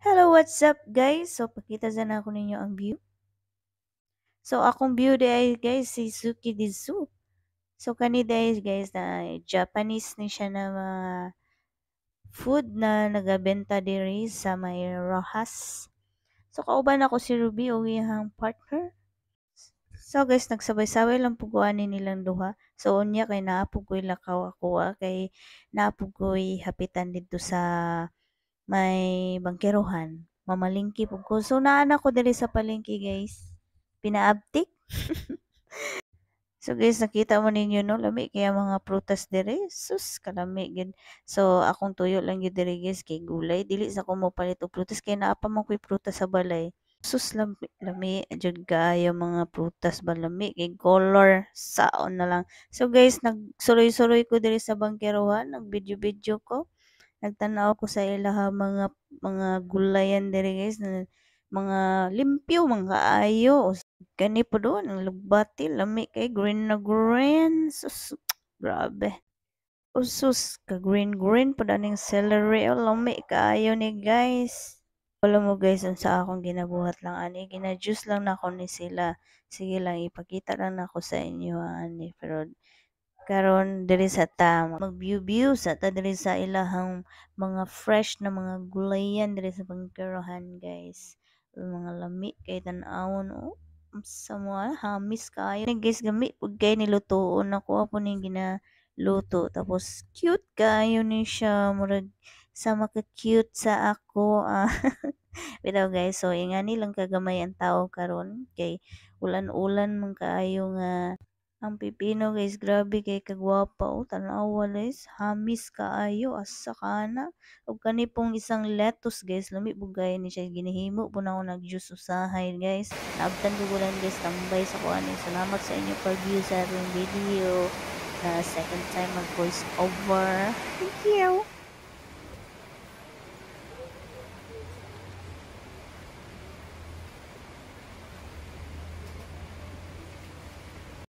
Hello, what's up guys? So, pakita sana ako ninyo ang view. So, akong view day guys, si Suki Dizu. So, kani day guys na Japanese ni siya na mga food na nagabenta diri sa may Rojas. So, kauban ako si Ruby o iyang partner. So guys, nagsabay-sabay lang puguanin nilang duha. So unya kay naapog ko'y lakaw ako kay naapog ko'y hapitan dito sa may bangkerohan. Mamalingki pug ko. So naana ko diri sa palengke guys. Pinaabtik. So guys, nakita mo ninyo no, lami kaya mga prutas diri. Sus, kalami gid. So akong tuyo lang gyud diri guys kay gulay. Dili sa ko mo palit og prutas kay naa pa man ko'y prutas sa balay. Sus, lami, lami jud kaayo mga prutas ba lami kay color saon na lang. So guys, nagsuroy-suroy ko diri sa bangkerohan, nag-video-video ko. Nagtanaw ko sa ilaha mga gulayan diri guys na mga limpyo mga kaayo. Kani po doon ang lugbati lami kay green na green. Sus, grabe. Usus ka green green pa daning celery oh, lami kaayo ni guys. Wala mo guys unsa akong ginabuhat lang ani gina-juice lang nako ni sila. Sige lang ipakita lang nako sa inyo ani pero karon diri sa ta mag-view-view sa ta diri sa ilahang mga fresh na mga gulayan diri sa bangkerohan guys. Mga lami kay tan-awon oh. Sa mga hamis kayo ni guys gami pud kay nilutoon ako apo ning ginaluto tapos cute kayo ni siya murag sama ka cute sa ako bitaw guys so ingani lang kagamay ang tao karon kay ulan-ulan man kaayo nga ang pipino guys, grabe kay kagwapa oh, tanawa guys, hamis kaayo asa kana. Ug kani pong isang lettuce guys, lami bugay ni siya ginihimo po na ako nag-juice usahay guys. Naabtan ko lang guys tambay sa kuan. Salamat sa inyo pag-view sa ating video na second time mag voice over. Thank you.